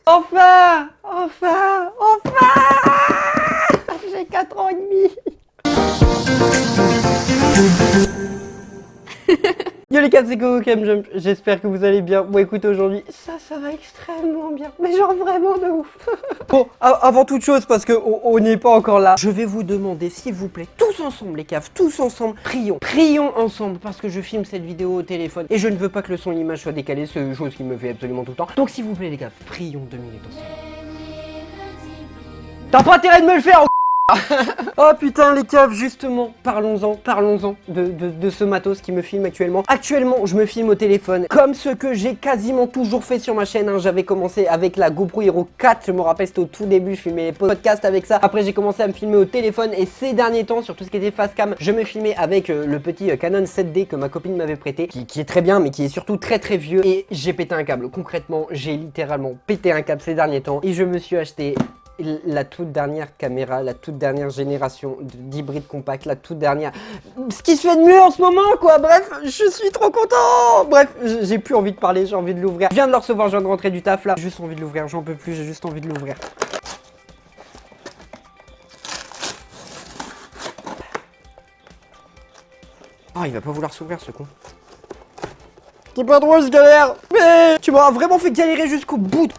Enfin! Enfin! Enfin! J'ai 4 ans et demi. Yo les gars, c'est Coco Jump, j'espère que vous allez bien. Bon écoutez, aujourd'hui, ça va extrêmement bien, mais genre vraiment de ouf. Bon, avant toute chose, parce qu'on n'est pas encore là, je vais vous demander, s'il vous plaît, tous ensemble les caves, tous ensemble, prions ensemble, parce que je filme cette vidéo au téléphone, et je ne veux pas que le son et l'image soient décalés, c'est une chose qui me fait absolument tout le temps. Donc s'il vous plaît les caves, prions 2 minutes ensemble. T'as pas intérêt de me le faire. Oh putain les caves, justement, parlons-en de ce matos qui me filme actuellement. Actuellement, je me filme au téléphone, comme ce que j'ai quasiment toujours fait sur ma chaîne, hein. J'avais commencé avec la GoPro Hero 4, je me rappelle c'était au tout début, je filmais les podcasts avec ça. Après j'ai commencé à me filmer au téléphone et ces derniers temps, sur tout ce qui était face cam, je me filmais avec le petit Canon 7D que ma copine m'avait prêté, qui est très bien mais qui est surtout très vieux. Et j'ai pété un câble, concrètement, j'ai littéralement pété un câble ces derniers temps et je me suis acheté la toute dernière caméra, la toute dernière génération d'hybride compact, la toute dernière... Ce qui se fait de mieux en ce moment, quoi. Bref, je suis trop content. Bref, j'ai plus envie de parler, j'ai envie de l'ouvrir. Je viens de le recevoir, je viens de rentrer du taf, là. J'ai juste envie de l'ouvrir, j'en peux plus, j'ai juste envie de l'ouvrir. Oh, il va pas vouloir s'ouvrir, ce con. C'est pas drôle, ce galère. Mais tu m'as vraiment fait galérer jusqu'au bout.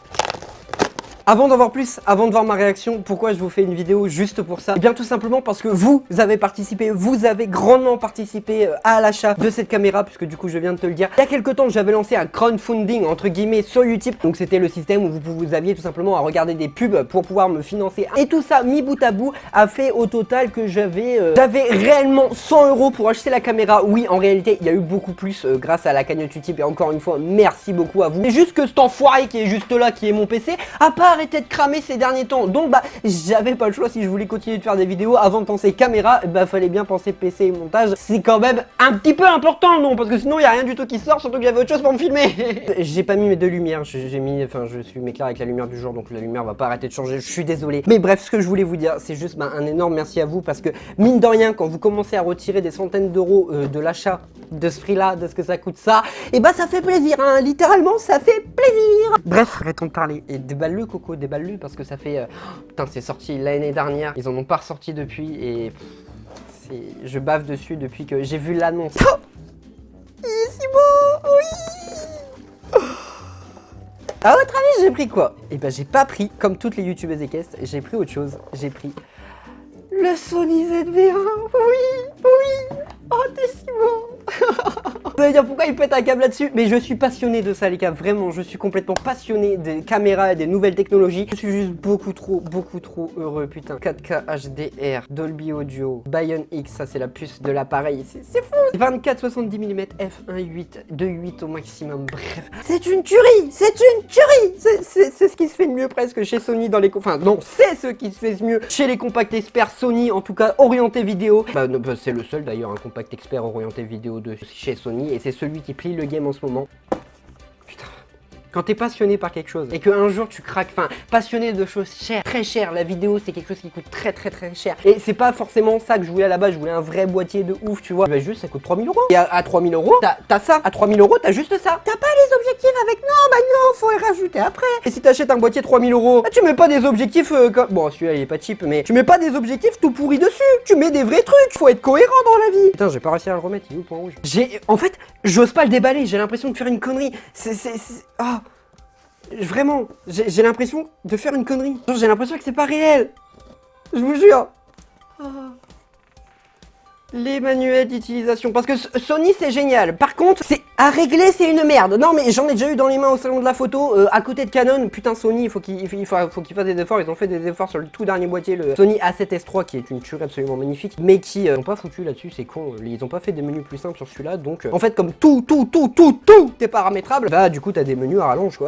Avant d'en voir plus, avant de voir ma réaction, pourquoi je vous fais une vidéo juste pour ça? Eh bien tout simplement parce que vous avez participé, vous avez grandement participé à l'achat de cette caméra, puisque du coup je viens de te le dire. Il y a quelques temps j'avais lancé un crowdfunding entre guillemets sur YouTube, donc c'était le système où vous aviez tout simplement à regarder des pubs pour pouvoir me financer. Et tout ça mis bout à bout a fait au total que j'avais réellement 100 € pour acheter la caméra. Oui, en réalité il y a eu beaucoup plus grâce à la cagnotte YouTube et encore une fois merci beaucoup à vous. C'est juste que cet enfoiré qui est juste là, qui est mon PC, à part arrêté de cramer ces derniers temps, donc bah j'avais pas le choix. Si je voulais continuer de faire des vidéos, avant de penser caméra, bah fallait bien penser PC et montage. C'est quand même un petit peu important, non, parce que sinon il y a rien du tout qui sort, surtout que j'avais autre chose pour me filmer. J'ai pas mis mes deux lumières, j'ai mis, enfin je suis m'éclaire avec la lumière du jour, donc la lumière va pas arrêter de changer, je suis désolé. Mais bref, ce que je voulais vous dire, c'est juste un énorme merci à vous, parce que mine de rien, quand vous commencez à retirer des centaines d'euros de l'achat de ce prix-là, de ce que ça coûte ça, et bah ça fait plaisir, hein, littéralement ça fait plaisir. Bref, arrêtons de parler, et déballe-le Coco, déballe-le, parce que ça fait... putain, c'est sorti l'année dernière, ils en ont pas ressorti depuis, et... je bave dessus depuis que j'ai vu l'annonce. Oh, il est si beau, oui. À votre avis, j'ai pris quoi? Et bah j'ai pas pris, comme toutes les youtubeuses et caisses, j'ai pris autre chose, j'ai pris... le Sony ZV-1, oui. Oh, t'es si beau. Vous allez dire pourquoi il pète un câble là-dessus? Mais je suis passionné de ça les gars, vraiment, je suis complètement passionné des caméras et des nouvelles technologies. Je suis juste beaucoup trop heureux, putain. 4K HDR, Dolby Audio, Bion X, ça c'est la puce de l'appareil, c'est fou. 24-70 mm f1.8, 2.8 au maximum, bref. C'est une tuerie, c'est ce qui se fait de mieux presque chez Sony dans les... Enfin non, c'est ce qui se fait de mieux chez les compacts experts Sony, en tout cas orienté vidéo. Bah c'est le seul d'ailleurs, un compact expert orienté vidéo de chez Sony, et c'est celui qui plie le game en ce moment. Putain. Quand t'es passionné par quelque chose et qu'un jour tu craques, enfin passionné de choses chères, très chères, la vidéo c'est quelque chose qui coûte très cher. Et c'est pas forcément ça que je voulais à la base, je voulais un vrai boîtier de ouf, tu vois. Bah juste ça coûte 3000 €. Et à 3000 €, t'as ça. À 3000 € t'as juste ça. T'as pas les objectifs avec, non, bah non, faut les rajouter après. Et si t'achètes un boîtier 3000 €, bah, tu mets pas des objectifs comme... Bon celui-là il est pas cheap, mais tu mets pas des objectifs tout pourris dessus. Tu mets des vrais trucs, faut être cohérent dans la vie. Putain, j'ai pas réussi à le remettre, il est où le point rouge? En fait, j'ose pas le déballer, j'ai l'impression de faire une connerie. Ah. Vraiment, j'ai l'impression de faire une connerie. J'ai l'impression que c'est pas réel. Je vous jure. Oh. Les manuels d'utilisation. Parce que Sony c'est génial. Par contre, c'est à régler, c'est une merde. Non mais j'en ai déjà eu dans les mains au salon de la photo. À côté de Canon, putain Sony, il faut qu'ils fassent des efforts. Ils ont fait des efforts sur le tout dernier boîtier, le Sony A7S III, qui est une tuerie absolument magnifique, mais qui n'ont pas foutu là-dessus, c'est con. Ils ont pas fait des menus plus simples sur celui-là. Donc en fait, comme tout est paramétrable, bah du coup t'as des menus à rallonge quoi.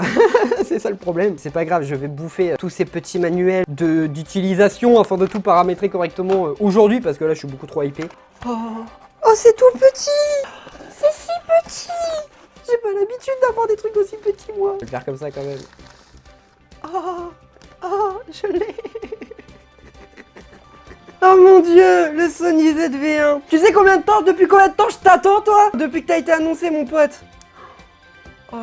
C'est ça le problème. C'est pas grave, je vais bouffer tous ces petits manuels d'utilisation afin de tout paramétrer correctement aujourd'hui, parce que là je suis beaucoup trop hypé. Oh, c'est tout petit. C'est si petit. J'ai pas l'habitude d'avoir des trucs aussi petits, moi. Je vais le faire comme ça, quand même. Oh, je l'ai. Oh mon dieu, le Sony ZV-1. Tu sais depuis combien de temps je t'attends, toi? Depuis que t'as été annoncé, mon pote. Oh.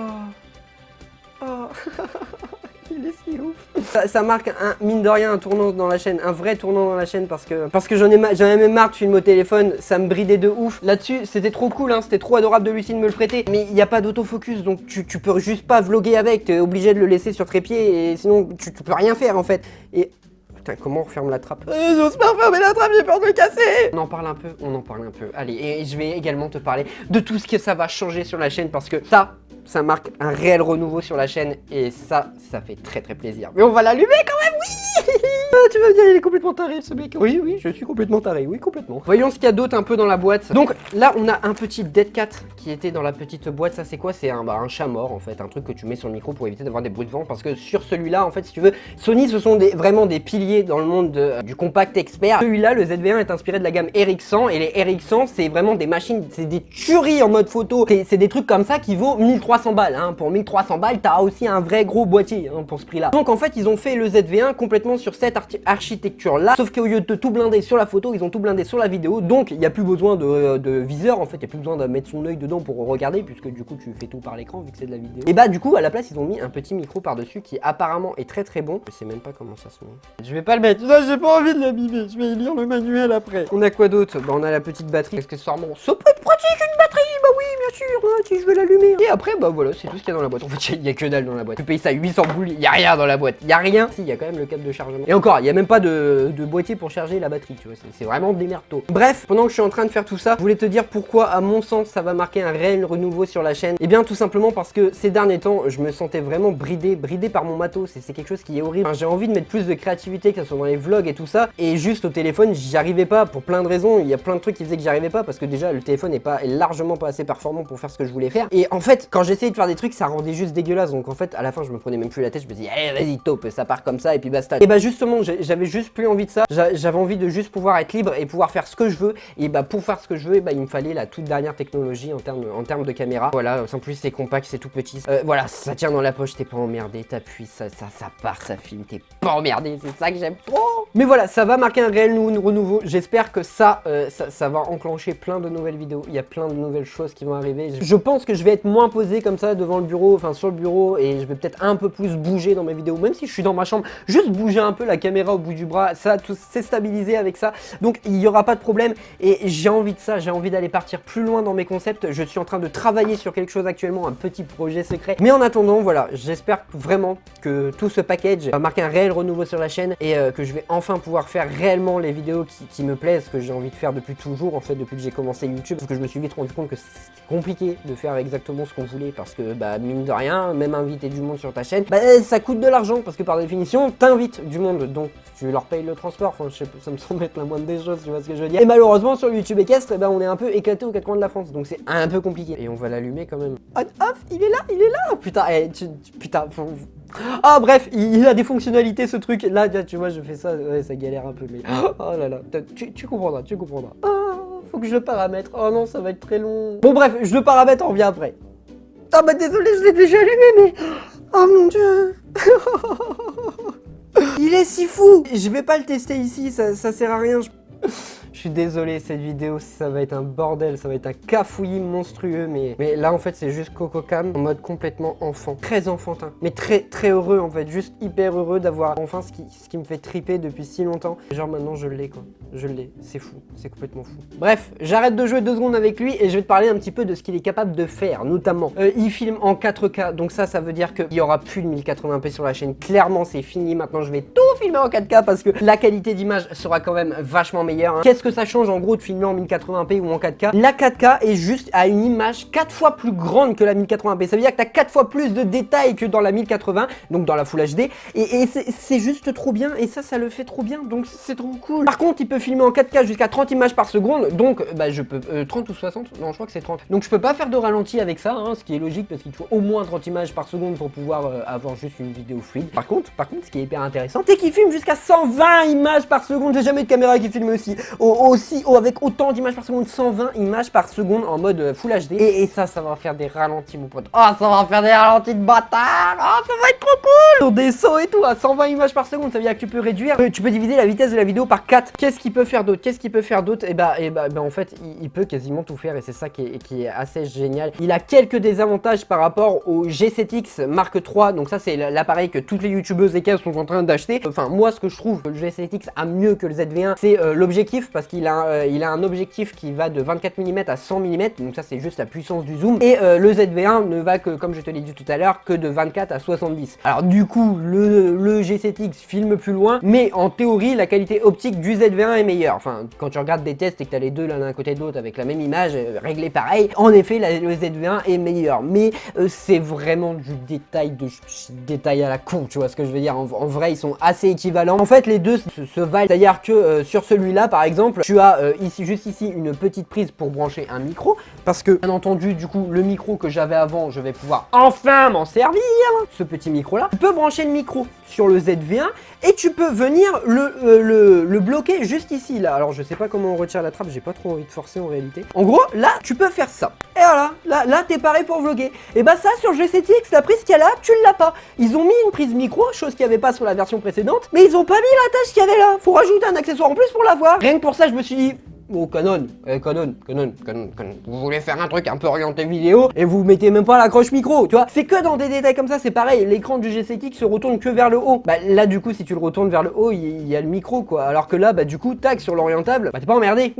Il est si ouf. Ça marque mine de rien un tournant dans la chaîne, un vrai tournant dans la chaîne parce que j'en ai même marre de filmer au téléphone, ça me bridait de ouf. Là-dessus, c'était trop cool, hein, c'était trop adorable de Lucie de me le prêter, mais il n'y a pas d'autofocus, donc tu peux juste pas vlogger avec, t'es obligé de le laisser sur trépied et sinon tu peux rien faire en fait. Et putain, comment on referme la trappe? J'ose pas refermer la trappe, j'ai peur de le casser. On en parle un peu, Allez, et je vais également te parler de tout ce que ça va changer sur la chaîne parce que ça marque un réel renouveau sur la chaîne et ça fait très très plaisir. Mais on va l'allumer quand même, oui. Tu vas me dire, il est complètement taré ce mec. Oui, je suis complètement taré, oui, complètement. Voyons ce qu'il y a d'autre un peu dans la boîte. Donc là, on a un petit Dead Cat qui était dans la petite boîte. Ça, c'est quoi? C'est un chat mort en fait, un truc que tu mets sur le micro pour éviter d'avoir des bruits de vent. Parce que sur celui-là, en fait, si tu veux, Sony, ce sont vraiment des piliers dans le monde du compact expert. Celui-là, le ZV-1 est inspiré de la gamme RX100 et les RX100, c'est vraiment des machines, c'est des tueries en mode photo. C'est des trucs comme ça qui vaut 1300 balles. Hein. Pour 1300 balles, t'as aussi un vrai gros boîtier hein, pour ce prix-là. Donc en fait, ils ont fait le ZV-1 complètement sur cette architecture-là. Sauf qu'au lieu de tout blinder sur la photo, ils ont tout blindé sur la vidéo. Donc il n'y a plus besoin de viseur. En fait, il n'y a plus besoin de mettre son œil dedans pour regarder, puisque du coup, tu fais tout par l'écran vu que c'est de la vidéo. Et bah du coup, à la place, ils ont mis un petit micro par-dessus qui apparemment est très très bon. Je sais même pas comment ça se met. Je vais pas le mettre. Non, j'ai pas envie de l'abîmer. Je vais lire le manuel après. On a quoi d'autre? Bah on a la petite batterie. Accessoirement, ça peut être pratique une batterie. Bah oui, bien sûr. Hein, si je veux l'allumer. Et après, bah voilà, c'est tout ce qu'il y a dans la boîte. En fait, il y a que dalle dans la boîte. Tu payes ça 800 boules. Il y a rien dans la boîte. Il y a rien. Si, il y a quand même le câble de chargement. Et encore, il y a même pas de boîtier pour charger la batterie. Tu vois, c'est vraiment des mertos. Bref, pendant que je suis en train de faire tout ça, je voulais te dire pourquoi, à mon sens, ça va marquer un réel renouveau sur la chaîne. Et bien, tout simplement parce que ces derniers temps, je me sentais vraiment bridé par mon matos. Et c'est quelque chose qui est horrible. Enfin, j'ai envie de mettre plus de créativité, que ce soit dans les vlogs et tout ça. Et juste au téléphone, j'y arrivais pas pour plein de raisons. Il y a plein de trucs qui faisaient que j'y arrivais pas parce que déjà, le téléphone est largement pas assez performant pour faire ce que je voulais faire. Et en fait, quand j'essayais de faire des trucs, ça rendait juste dégueulasse. Donc en fait, à la fin, je me prenais même plus la tête. Je me disais, allez, vas-y, top, ça part comme ça et puis basta. Et bah justement, j'avais juste plus envie de ça. J'avais envie de juste pouvoir être libre et pouvoir faire ce que je veux. Et bah pour faire ce que je veux, bah il me fallait la toute dernière technologie en termes de caméra. Voilà, en plus c'est compact, c'est tout petit. Voilà, ça tient dans la poche, t'es pas emmerdé, t'appuies, ça part, ça filme, t'es pas emmerdé, c'est ça que j'aime trop. Mais voilà, ça va marquer un réel renouveau. J'espère que ça va enclencher plein de nouvelles vidéos. Il y a plein de nouvelles choses qui vont arriver. Je pense que je vais être moins posé comme ça devant le bureau, enfin sur le bureau, et je vais peut-être un peu plus bouger dans mes vidéos, même si je suis dans ma chambre, juste bouger un peu la caméra au bout du bras, ça tout s'est stabilisé avec ça. Donc il n'y aura pas de problème et j'ai envie de ça, j'ai envie d'aller partir plus loin dans mes concepts. Je suis en train de travailler sur quelque chose actuellement, un petit projet secret. Mais en attendant, voilà, j'espère vraiment que tout ce package va marquer un réel renouveau sur la chaîne et que je vais enfin pouvoir faire réellement les vidéos qui me plaisent, que j'ai envie de faire depuis toujours, en fait, depuis que j'ai commencé YouTube. Parce que je me suis vite rendu compte que c'est compliqué de faire exactement ce qu'on voulait parce que, bah, mine de rien, même inviter du monde sur ta chaîne, bah, ça coûte de l'argent parce que par définition, t'invites du monde, donc tu leur payes le transport. Enfin, je sais pas, ça me semble être la moindre des choses, tu vois ce que je veux dire. Et malheureusement, sur YouTube équestre, eh ben, on est un peu éclaté aux quatre coins de la France, donc c'est un peu compliqué. Et on va l'allumer quand même. On off, il est là. Putain, putain, ah bref, il a des fonctionnalités ce truc. Là, tu vois, je fais ça, ouais, ça galère un peu, mais oh là là, tu comprendras. Oh, faut que je le paramètre. Oh non, ça va être très long. Bon bref, je le paramètre, on revient après. Ah bah désolé, je l'ai déjà allumé, mais oh mon dieu. Il est si fou. Je vais pas le tester ici, ça sert à rien. Je suis désolé, cette vidéo, ça va être un bordel, ça va être un cafouillis monstrueux, mais là, en fait, c'est juste CocoCam en mode complètement enfant. Très enfantin, mais très, très heureux, en fait. Juste hyper heureux d'avoir enfin ce qui me fait triper depuis si longtemps. Genre, maintenant, je l'ai, quoi. Je l'ai. C'est fou. C'est complètement fou. Bref, j'arrête de jouer 2 secondes avec lui et je vais te parler un petit peu de ce qu'il est capable de faire, notamment. Il filme en 4K, donc ça veut dire qu'il n'y aura plus de 1080p sur la chaîne. Clairement, c'est fini. Maintenant, je vais tout filmer en 4K parce que la qualité d'image sera quand même vachement meilleure. Hein. Qu'est-ce que ça change en gros de filmer en 1080p ou en 4K? La 4K est juste à une image 4 fois plus grande que la 1080p. Ça veut dire que tu as 4 fois plus de détails que dans la 1080, donc dans la Full HD. Et c'est juste trop bien. Et ça le fait trop bien. Donc c'est trop cool. Par contre, il peut filmer en 4K jusqu'à 30 images par seconde. Donc bah, je peux 30 ou 60. Non, je crois que c'est 30. Donc je peux pas faire de ralenti avec ça, hein, ce qui est logique parce qu'il faut au moins 30 images par seconde pour pouvoir avoir juste une vidéo fluide. Par contre, ce qui est hyper intéressant, c'est qu'il filme jusqu'à 120 images par seconde. J'ai jamais eu de caméra qui filme aussi aussi avec autant d'images par seconde, 120 images par seconde en mode Full HD. Et ça va faire des ralentis, mon pote. Oh, ça va faire des ralentis de bâtard. Oh, ça va être trop cool. Sur des sauts et tout, à 120 images par seconde, ça veut dire que tu peux réduire, tu peux diviser la vitesse de la vidéo par 4. Qu'est-ce qu'il peut faire d'autre? Et bah, en fait, il peut quasiment tout faire et c'est ça qui est assez génial. Il a quelques désavantages par rapport au G7X Mark III. Donc ça, c'est l'appareil que toutes les youtubeuses et caves sont en train d'acheter. Enfin, moi, ce que je trouve que le G7X a mieux que le ZV1, c'est l'objectif, parce qu'il a un objectif qui va de 24 mm à 100 mm. Donc ça, c'est juste la puissance du zoom. Et le ZV1 ne va que, comme je te l'ai dit tout à l'heure, que de 24 à 70. Alors du coup, le G7X filme plus loin, mais en théorie, la qualité optique du ZV1 est meilleure. Enfin, quand tu regardes des tests et que tu as les deux l'un d'un côté de l'autre avec la même image, réglée pareil, en effet, le ZV1 est meilleur. Mais c'est vraiment du détail à la con, tu vois ce que je veux dire. En vrai, ils sont assez équivalents. En fait, les deux se valent. C'est-à-dire que sur celui-là, par exemple, tu as juste ici une petite prise pour brancher un micro, parce que, bien entendu, du coup, le micro que j'avais avant, je vais pouvoir enfin m'en servir. Ce petit micro-là, tu peux brancher le micro sur le ZV1 et tu peux venir le bloquer juste ici, là. Alors, je sais pas comment on retire la trappe, j'ai pas trop envie de forcer en réalité. En gros, là, tu peux faire ça. Et voilà, là t'es paré pour vlogger. Et bah ça, sur G7X, la prise qu'il y a là, tu l'as pas. Ils ont mis une prise micro, chose qu'il n'y avait pas sur la version précédente, mais ils ont pas mis la tâche qu'il y avait là. Faut rajouter un accessoire en plus pour l'avoir. Rien que pour ça, je me suis dit... Oh Canon, Canon. Vous voulez faire un truc un peu orienté vidéo et vous mettez même pas l'accroche micro, tu vois. C'est que dans des détails comme ça, c'est pareil, l'écran du G7X se retourne que vers le haut. Bah là du coup, si tu le retournes vers le haut, il y a le micro quoi. Alors que là, bah du coup, tac, sur l'orientable, bah t'es pas emmerdé.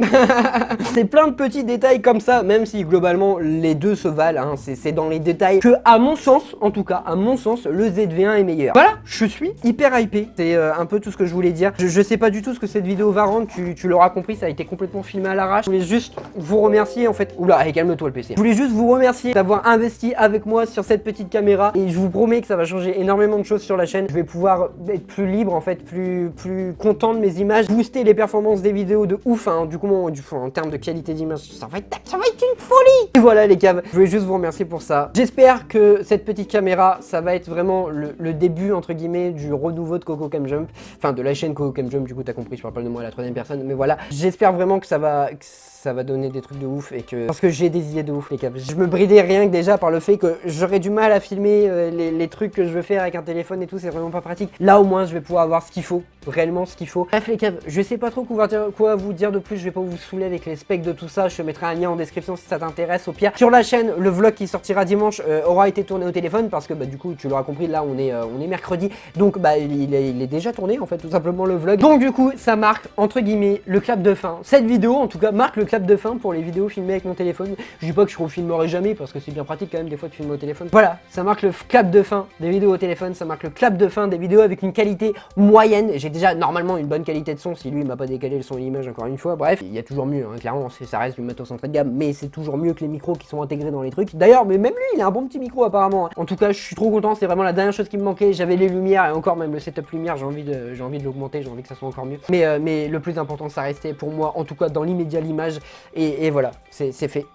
C'est plein de petits détails comme ça, même si globalement les deux se valent, hein. C'est dans les détails que, à mon sens, en tout cas, à mon sens, le ZV1 est meilleur. Voilà, je suis hyper hypé. C'est un peu tout ce que je voulais dire. Je sais pas du tout ce que cette vidéo va rendre, tu l'auras compris, ça a été complètement filmé à l'arrache. Je voulais juste vous remercier en fait. Oula, allez, calme-toi le PC. Je voulais juste vous remercier d'avoir investi avec moi sur cette petite caméra et je vous promets que ça va changer énormément de choses sur la chaîne. Je vais pouvoir être plus libre en fait, plus content de mes images, booster les performances des vidéos de ouf, hein. Du coup, en termes de qualité d'image, ça va être une folie. Et voilà les caves, je voulais juste vous remercier pour ça. J'espère que cette petite caméra, ça va être vraiment le début entre guillemets du renouveau de Coco Cam Jump, enfin de la chaîne Coco Cam Jump. Du coup, t'as compris, je parle pas de moi à la troisième personne, mais voilà. J'espère vraiment que ça va donner des trucs de ouf et que... Parce que j'ai des idées de ouf les gars. Je me bridais rien que déjà par le fait que j'aurais du mal à filmer les trucs que je veux faire avec un téléphone et tout, c'est vraiment pas pratique. Là au moins je vais pouvoir avoir ce qu'il faut, réellement ce qu'il faut. Bref les caves, je sais pas trop quoi vous dire de plus, je vais pas vous saouler avec les specs de tout ça, je te mettrai un lien en description si ça t'intéresse. Au pire, sur la chaîne, le vlog qui sortira dimanche aura été tourné au téléphone parce que bah du coup tu l'auras compris, là on est mercredi, donc bah il est déjà tourné en fait tout simplement le vlog. Donc du coup ça marque entre guillemets le clap de fin. Cette vidéo en tout cas marque le clap de fin pour les vidéos filmées avec mon téléphone. Je dis pas que je refilmerai jamais parce que c'est bien pratique quand même des fois de filmer au téléphone. Voilà, ça marque le clap de fin des vidéos au téléphone, ça marque le clap de fin des vidéos avec une qualité moyenne. J'ai déjà normalement une bonne qualité de son si lui il m'a pas décalé le son et l'image encore une fois. Bref, il y a toujours mieux, hein, clairement, ça reste du matos entrée de gamme, mais c'est toujours mieux que les micros qui sont intégrés dans les trucs. D'ailleurs, mais même lui, il a un bon petit micro apparemment. En tout cas, je suis trop content, c'est vraiment la dernière chose qui me manquait. J'avais les lumières et encore même le setup lumière, j'ai envie de l'augmenter, j'ai envie que ça soit encore mieux. Mais le plus important, ça restait pour moi, en tout cas dans l'immédiat, l'image. Et voilà, c'est fait.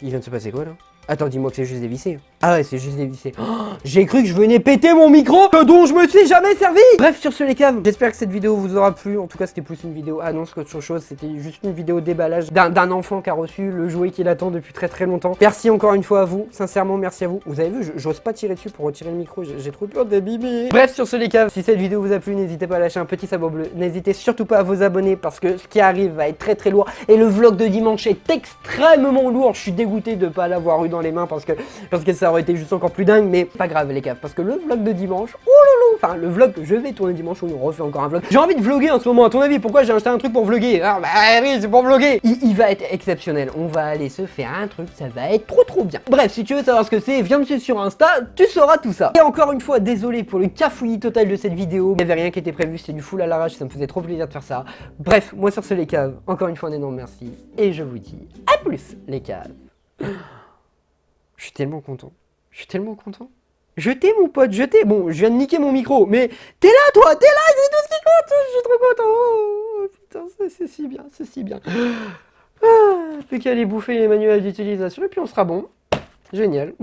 Il vient de se passer quoi là? Attends, dis-moi que c'est juste dévissé. Ah ouais, c'est juste dévissé. Oh, j'ai cru que je venais péter mon micro dont je me suis jamais servi. Bref, sur ce les caves, j'espère que cette vidéo vous aura plu. En tout cas, c'était plus une vidéo annonce qu'autre chose. C'était juste une vidéo déballage d'un enfant qui a reçu le jouet qu'il attend depuis très longtemps. Merci encore une fois à vous. Sincèrement, merci à vous. Vous avez vu, j'ose pas tirer dessus pour retirer le micro. J'ai trop peur d'abîmer. Bref, sur ce les caves, si cette vidéo vous a plu, n'hésitez pas à lâcher un petit sabot bleu. N'hésitez surtout pas à vous abonner parce que ce qui arrive va être très lourd. Et le vlog de dimanche est extrêmement lourd. Je suis dégoûté de pas l'avoir eu dans les mains parce que ça aurait été juste encore plus dingue, mais pas grave les caves, parce que le vlog de dimanche, enfin le vlog que je vais tourner dimanche, on refait encore un vlog. J'ai envie de vlogger en ce moment, à ton avis, pourquoi j'ai acheté un truc pour vlogger? Ah bah oui, c'est pour vlogger. Il va être exceptionnel, on va aller se faire un truc, ça va être trop bien. Bref, si tu veux savoir ce que c'est, viens me suivre sur Insta, tu sauras tout ça. Et encore une fois, désolé pour le cafouillis total de cette vidéo, il n'y avait rien qui était prévu, c'était du full à l'arrache, ça me faisait trop plaisir de faire ça. Bref, moi sur ce les caves, encore une fois un énorme merci, et je vous dis à plus les caves. Je suis tellement content. Je t'ai mon pote, Bon, je viens de niquer mon micro, mais t'es là toi, t'es là, c'est tout ce qui compte. Je suis trop content. Oh, putain, c'est si bien. Plus qu'à aller bouffer les manuels d'utilisation et puis on sera bon. Génial.